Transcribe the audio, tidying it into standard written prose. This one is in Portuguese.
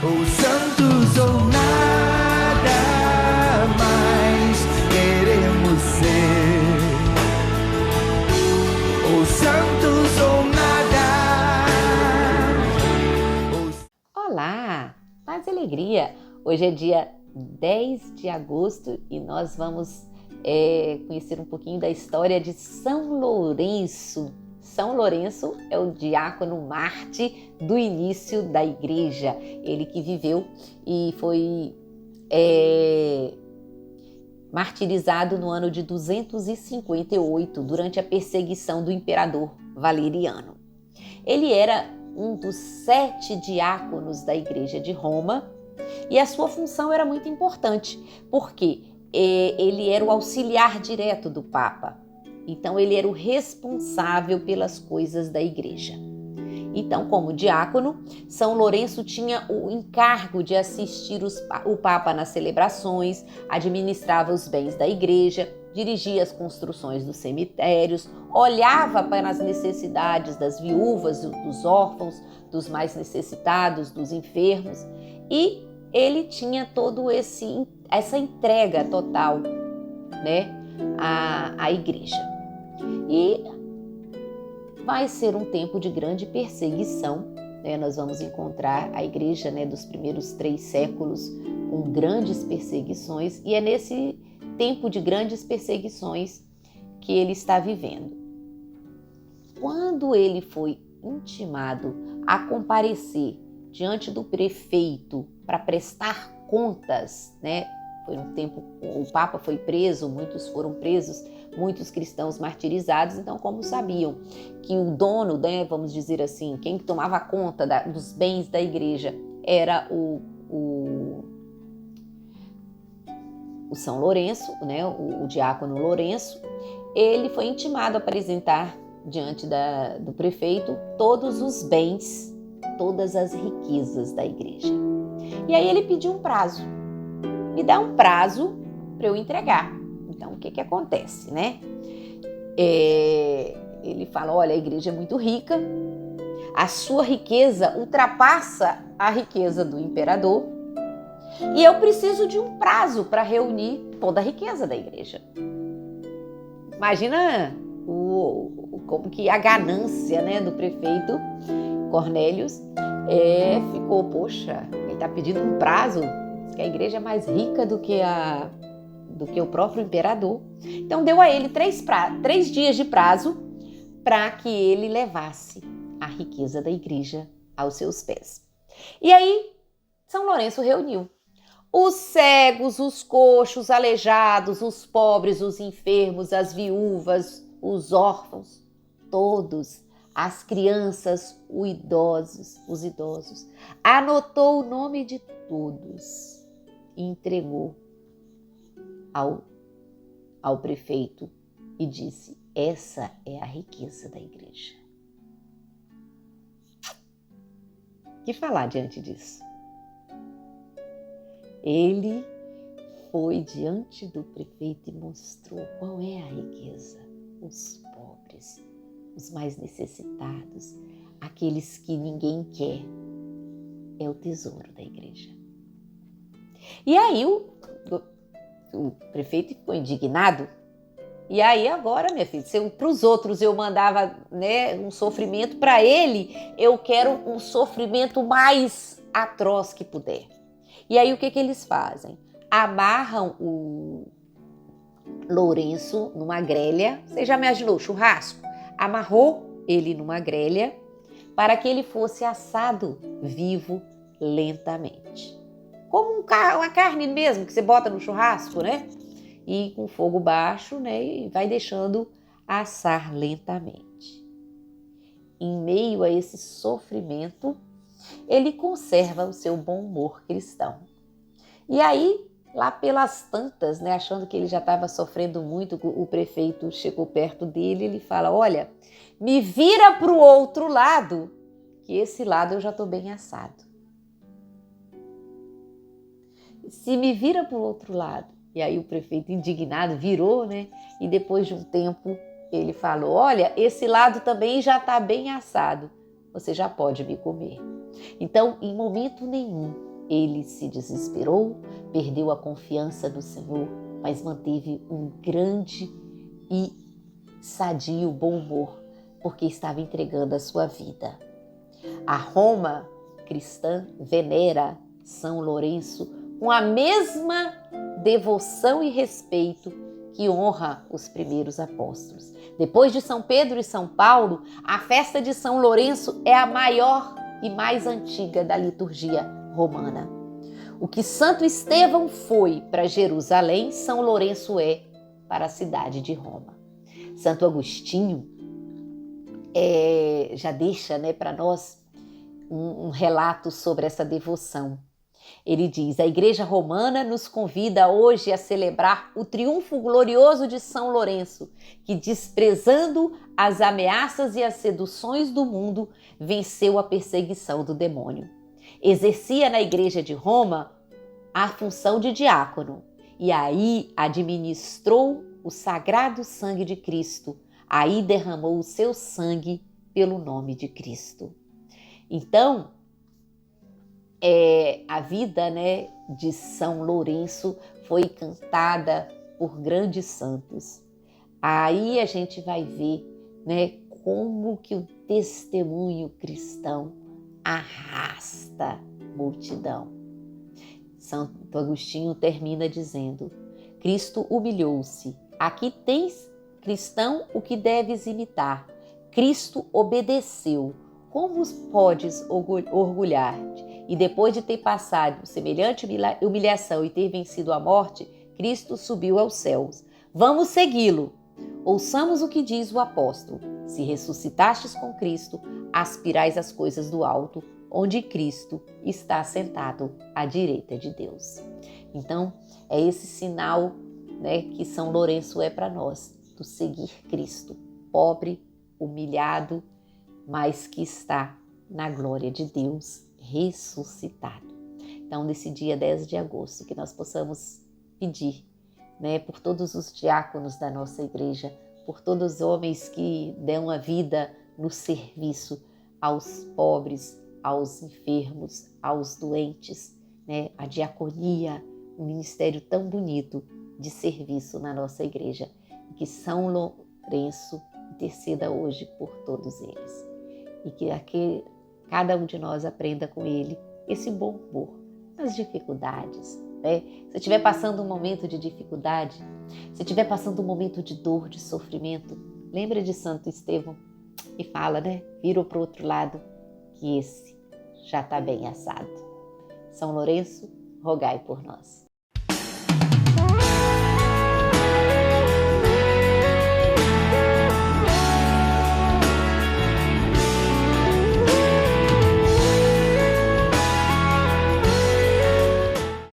Ou santos ou nada mais queremos ser. Ou santos ou nada. Olá, paz e alegria! Hoje é dia 10 de agosto e nós vamos conhecer um pouquinho da história de São Lourenço. São Lourenço é o diácono Marte do início da igreja. Ele que viveu e foi martirizado no ano de 258, durante a perseguição do imperador Valeriano. Ele era um dos 7 diáconos da igreja de Roma e a sua função era muito importante, porque ele era o auxiliar direto do Papa. Então, ele era o responsável pelas coisas da igreja. Então, como diácono, São Lourenço tinha o encargo de assistir o Papa nas celebrações, administrava os bens da igreja, dirigia as construções dos cemitérios, olhava para as necessidades das viúvas, dos órfãos, dos mais necessitados, dos enfermos, e ele tinha todo essa entrega total, né, à igreja. E vai ser um tempo de grande perseguição, né? Nós vamos encontrar a igreja, né, dos primeiros 3 séculos com grandes perseguições, e é nesse tempo de grandes perseguições que ele está vivendo. Quando ele foi intimado a comparecer diante do prefeito para prestar contas, né? Foi um tempo, o Papa foi preso, muitos foram presos, muitos cristãos martirizados. Então, como sabiam que o dono, né, vamos dizer assim, quem tomava conta dos bens da igreja era o São Lourenço, né, o diácono Lourenço, ele foi intimado a apresentar diante do prefeito todos os bens, todas as riquezas da igreja. E aí ele pediu um prazo. Me dá um prazo para eu entregar. Então, o que acontece, né? Ele fala, olha, a igreja é muito rica, a sua riqueza ultrapassa a riqueza do imperador e eu preciso de um prazo para reunir toda a riqueza da igreja. Imagina como que a ganância, né, do prefeito Cornélios ficou, poxa, ele está pedindo um prazo, que a igreja é mais rica do que o próprio imperador. Então deu a ele 3 dias de prazo para que ele levasse a riqueza da igreja aos seus pés. E aí São Lourenço reuniu os cegos, os coxos, os aleijados, os pobres, os enfermos, as viúvas, os órfãos, todos, as crianças, os idosos. Anotou o nome de todos e entregou ao prefeito e disse, essa é a riqueza da igreja. O que falar diante disso? Ele foi diante do prefeito e mostrou qual é a riqueza. Os pobres, os mais necessitados, aqueles que ninguém quer, é o tesouro da igreja. E aí o prefeito ficou indignado. E aí agora, minha filha, se para os outros eu mandava, né, um sofrimento, para ele eu quero um sofrimento mais atroz que puder. E aí o que eles fazem? Amarram o Lourenço numa grelha. Você já imaginou churrasco? Amarrou ele numa grelha para que ele fosse assado vivo lentamente. Como uma carne mesmo que você bota no churrasco, né? E com fogo baixo, né? E vai deixando assar lentamente. Em meio a esse sofrimento, ele conserva o seu bom humor cristão. E aí, lá pelas tantas, né, achando que ele já estava sofrendo muito, o prefeito chegou perto dele e ele fala, olha, me vira para o outro lado, que esse lado eu já estou bem assado. Se me vira para o outro lado. E aí o prefeito indignado virou, né? E depois de um tempo ele falou, olha, esse lado também já está bem assado, você já pode me comer. Então, em momento nenhum, Ele se desesperou, perdeu a confiança no Senhor, mas manteve um grande e sadio bom humor, porque estava entregando a sua vida. A Roma cristã venera São Lourenço com a mesma devoção e respeito que honra os primeiros apóstolos. Depois de São Pedro e São Paulo, a festa de São Lourenço é a maior e mais antiga da liturgia romana. O que Santo Estevão foi para Jerusalém, São Lourenço é para a cidade de Roma. Santo Agostinho já deixa, para nós um relato sobre essa devoção. Ele diz: a Igreja Romana nos convida hoje a celebrar o triunfo glorioso de São Lourenço, que, desprezando as ameaças e as seduções do mundo, venceu a perseguição do demônio. Exercia na Igreja de Roma a função de diácono e aí administrou o sagrado sangue de Cristo. Aí derramou o seu sangue pelo nome de Cristo. Então, a vida, de São Lourenço foi cantada por grandes santos. Aí a gente vai ver, como que o testemunho cristão arrasta multidão. Santo Agostinho termina dizendo: Cristo humilhou-se. Aqui tens, cristão, o que deves imitar. Cristo obedeceu. Como podes orgulhar-te? E depois de ter passado semelhante humilhação e ter vencido a morte, Cristo subiu aos céus. Vamos segui-lo. Ouçamos o que diz o apóstolo: se ressuscitastes com Cristo, aspirais às coisas do alto, onde Cristo está sentado à direita de Deus. Então, é esse sinal, que São Lourenço é para nós, do seguir Cristo, pobre, humilhado, mas que está na glória de Deus, ressuscitado. Então, nesse dia 10 de agosto, que nós possamos pedir, por todos os diáconos da nossa igreja, por todos os homens que dão a vida no serviço aos pobres, aos enfermos, aos doentes, a diaconia, um ministério tão bonito de serviço na nossa igreja. E que São Lourenço interceda hoje por todos eles. E que cada um de nós aprenda com ele esse bom humor nas dificuldades. Se estiver passando um momento de dificuldade, se estiver passando um momento de dor, de sofrimento, lembra de Santo Estevão e fala, vira para o outro lado, que esse já está bem assado. São Lourenço, rogai por nós.